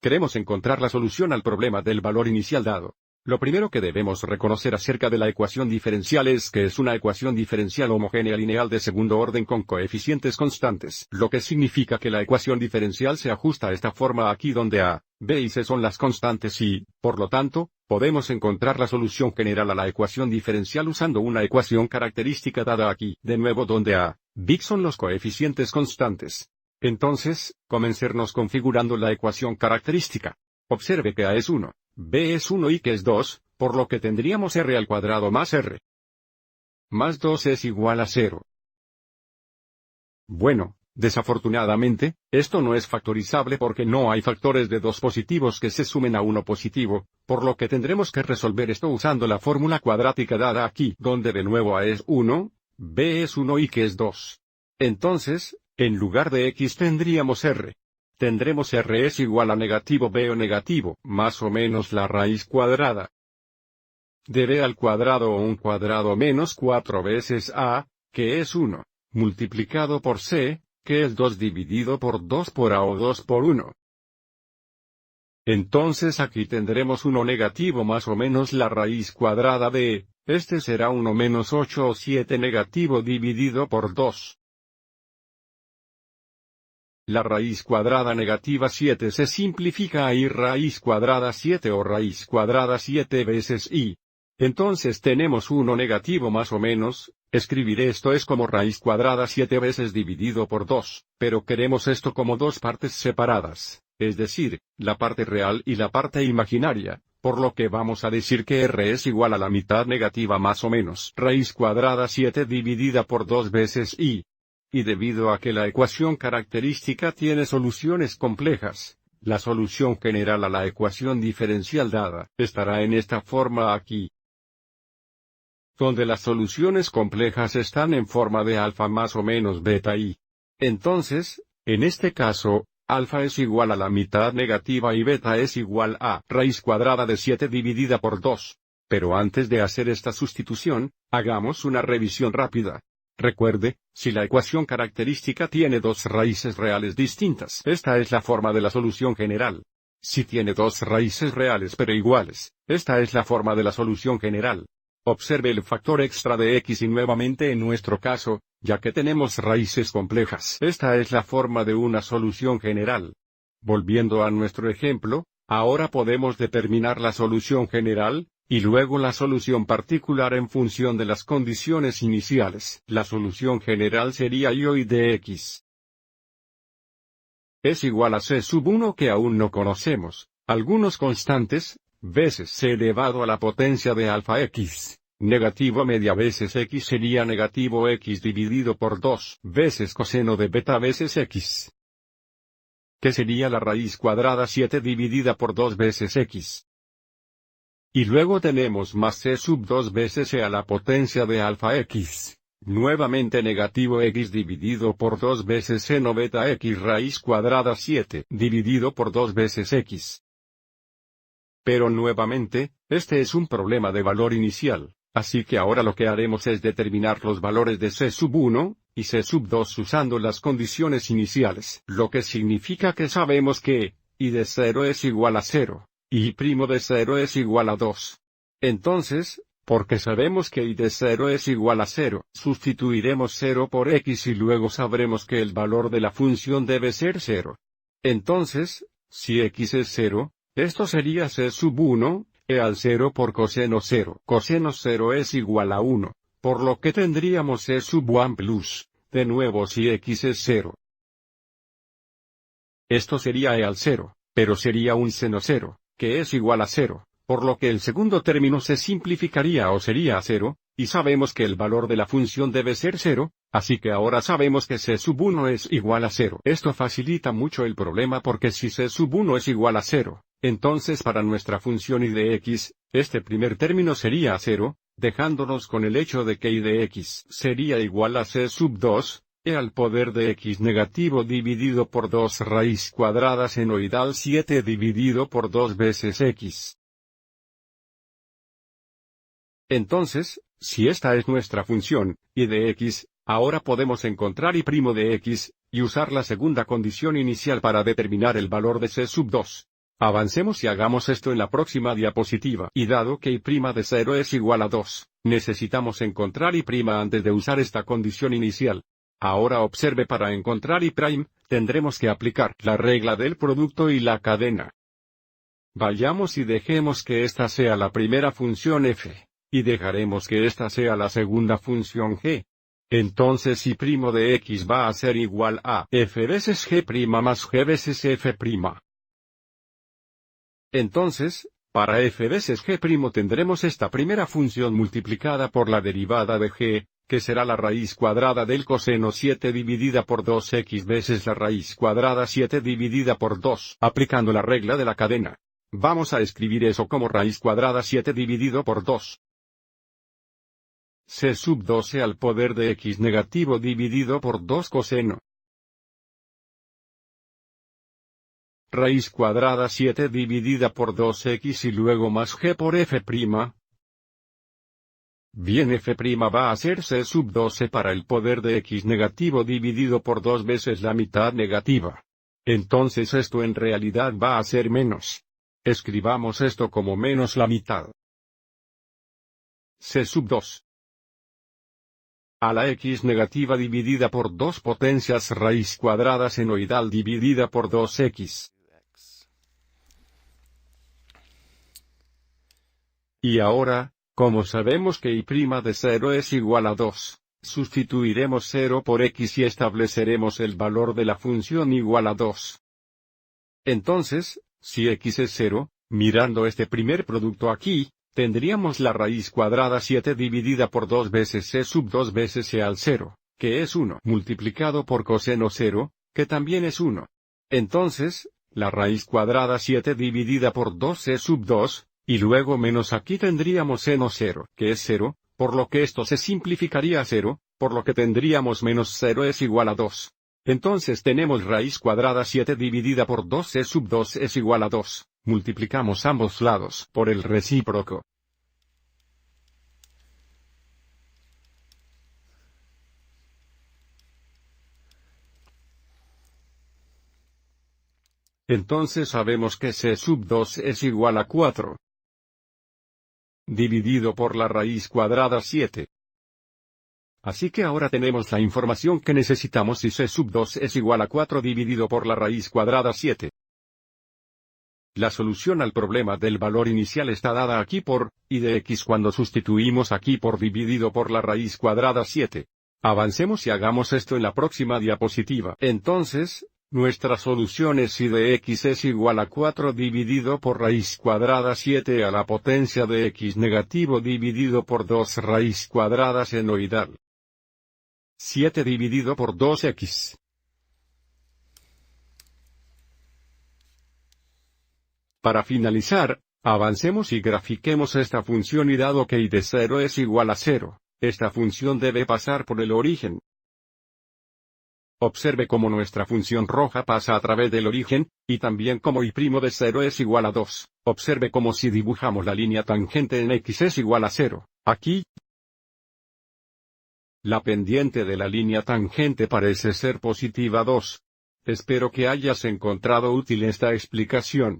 Queremos encontrar la solución al problema del valor inicial dado. Lo primero que debemos reconocer acerca de la ecuación diferencial es que es una ecuación diferencial homogénea lineal de segundo orden con coeficientes constantes, lo que significa que la ecuación diferencial se ajusta a esta forma aquí donde a, b y c son las constantes y, por lo tanto, podemos encontrar la solución general a la ecuación diferencial usando una ecuación característica dada aquí, de nuevo donde a, b son los coeficientes constantes. Entonces, comencemos configurando la ecuación característica. Observe que a es 1. B es 1 y que es 2, por lo que tendríamos r al cuadrado más r. Más 2 es igual a 0. Bueno, desafortunadamente, esto no es factorizable porque no hay factores de 2 positivos que se sumen a 1 positivo, por lo que tendremos que resolver esto usando la fórmula cuadrática dada aquí, donde de nuevo a es 1, b es 1 y que es 2. Entonces, en lugar de x tendríamos r. Tendremos r es igual a negativo b o negativo, más o menos la raíz cuadrada de b al cuadrado o un cuadrado menos 4 veces a, que es 1, multiplicado por c, que es 2 dividido por 2 por a o 2 por 1. Entonces aquí tendremos 1 negativo más o menos la raíz cuadrada de, este será 1 menos 8 o 7 negativo dividido por 2. La raíz cuadrada negativa 7 se simplifica a i raíz cuadrada 7 o raíz cuadrada 7 veces i. Entonces tenemos 1 negativo más o menos, escribiré esto es como raíz cuadrada 7 veces dividido por 2, pero queremos esto como dos partes separadas, es decir, la parte real y la parte imaginaria, por lo que vamos a decir que r es igual a la mitad negativa más o menos raíz cuadrada 7 dividida por 2 veces i. Y debido a que la ecuación característica tiene soluciones complejas, la solución general a la ecuación diferencial dada estará en esta forma aquí, donde las soluciones complejas están en forma de alfa más o menos beta i. Entonces, en este caso, alfa es igual a la mitad negativa y beta es igual a raíz cuadrada de 7 dividida por 2. Pero antes de hacer esta sustitución, hagamos una revisión rápida. Recuerde, si la ecuación característica tiene dos raíces reales distintas, esta es la forma de la solución general. Si tiene dos raíces reales pero iguales, esta es la forma de la solución general. Observe el factor extra de x y nuevamente en nuestro caso, ya que tenemos raíces complejas, esta es la forma de una solución general. Volviendo a nuestro ejemplo, ahora podemos determinar la solución general, y luego la solución particular en función de las condiciones iniciales. La solución general sería y de x es igual a c sub 1 que aún no conocemos, algunos constantes, veces c elevado a la potencia de alfa x, negativo media veces x sería negativo x dividido por 2 veces coseno de beta veces x, que sería la raíz cuadrada 7 dividida por 2 veces x. Y luego tenemos más c sub 2 veces e a la potencia de alfa x, nuevamente negativo x dividido por 2 veces seno beta x raíz cuadrada 7 dividido por 2 veces x. Pero nuevamente, este es un problema de valor inicial, así que ahora lo que haremos es determinar los valores de c sub 1 y c sub 2 usando las condiciones iniciales, lo que significa que sabemos que y de 0 es igual a 0. Y' de 0 es igual a 2. Entonces, porque sabemos que y de 0 es igual a 0, sustituiremos 0 por x y luego sabremos que el valor de la función debe ser 0. Entonces, si x es 0, esto sería c sub 1, e al 0 por coseno 0. Coseno 0 es igual a 1, por lo que tendríamos c sub 1 plus, de nuevo si x es 0. Esto sería e al 0, pero sería un seno 0. Que es igual a 0, por lo que el segundo término se simplificaría o sería 0, y sabemos que el valor de la función debe ser 0, así que ahora sabemos que c sub 1 es igual a 0. Esto facilita mucho el problema porque si c sub 1 es igual a 0, entonces para nuestra función y de x, este primer término sería 0, dejándonos con el hecho de que y de x sería igual a c sub 2, e al poder de x negativo dividido por 2 raíz cuadrada senoidal 7 dividido por 2 veces x. Entonces, si esta es nuestra función, y de x, ahora podemos encontrar y' de x, y usar la segunda condición inicial para determinar el valor de c sub 2. Avancemos y hagamos esto en la próxima diapositiva. Y dado que y' de 0 es igual a 2, necesitamos encontrar y' antes de usar esta condición inicial. Ahora observe, para encontrar y', tendremos que aplicar la regla del producto y la cadena. Vayamos y dejemos que esta sea la primera función f, y dejaremos que esta sea la segunda función g. Entonces y' de x va a ser igual a f veces g' más g veces f'. Entonces, para f veces g' tendremos esta primera función multiplicada por la derivada de g, que será la raíz cuadrada del coseno 7 dividida por 2x veces la raíz cuadrada 7 dividida por 2. Aplicando la regla de la cadena, vamos a escribir eso como raíz cuadrada 7 dividido por 2. C sub 12 al poder de x negativo dividido por 2 coseno. Raíz cuadrada 7 dividida por 2x y luego más g por f'. Bien, f' va a ser c sub 12 para el poder de x negativo dividido por 2 veces la mitad negativa. Entonces esto en realidad va a ser menos. Escribamos esto como menos la mitad. C sub 2 a la x negativa dividida por 2 potencias raíz cuadrada senoidal dividida por 2x. Y ahora, como sabemos que y' de 0 es igual a 2, sustituiremos 0 por x y estableceremos el valor de la función igual a 2. Entonces, si x es 0, mirando este primer producto aquí, tendríamos la raíz cuadrada 7 dividida por 2 veces c sub 2 veces c al 0, que es 1, multiplicado por coseno 0, que también es 1. Entonces, la raíz cuadrada 7 dividida por 2c sub 2, y luego menos aquí tendríamos seno 0, que es 0, por lo que esto se simplificaría a 0, por lo que tendríamos menos 0 es igual a 2. Entonces tenemos raíz cuadrada 7 dividida por 2c sub 2 es igual a 2, multiplicamos ambos lados por el recíproco. Entonces sabemos que c sub 2 es igual a 4. Dividido por la raíz cuadrada 7. Así que ahora tenemos la información que necesitamos y c sub 2 es igual a 4 dividido por la raíz cuadrada 7. La solución al problema del valor inicial está dada aquí por y de x cuando sustituimos aquí por dividido por la raíz cuadrada 7. Avancemos y hagamos esto en la próxima diapositiva. Entonces, nuestra solución es y de x es igual a 4 dividido por raíz cuadrada 7 a la potencia de x negativo dividido por 2 raíz cuadrada senoidal. 7 dividido por 2x. Para finalizar, avancemos y grafiquemos esta función y dado que y de 0 es igual a 0, esta función debe pasar por el origen. Observe cómo nuestra función roja pasa a través del origen, y también como y' de 0 es igual a 2. Observe cómo si dibujamos la línea tangente en x es igual a 0. Aquí, la pendiente de la línea tangente parece ser positiva 2. Espero que hayas encontrado útil esta explicación.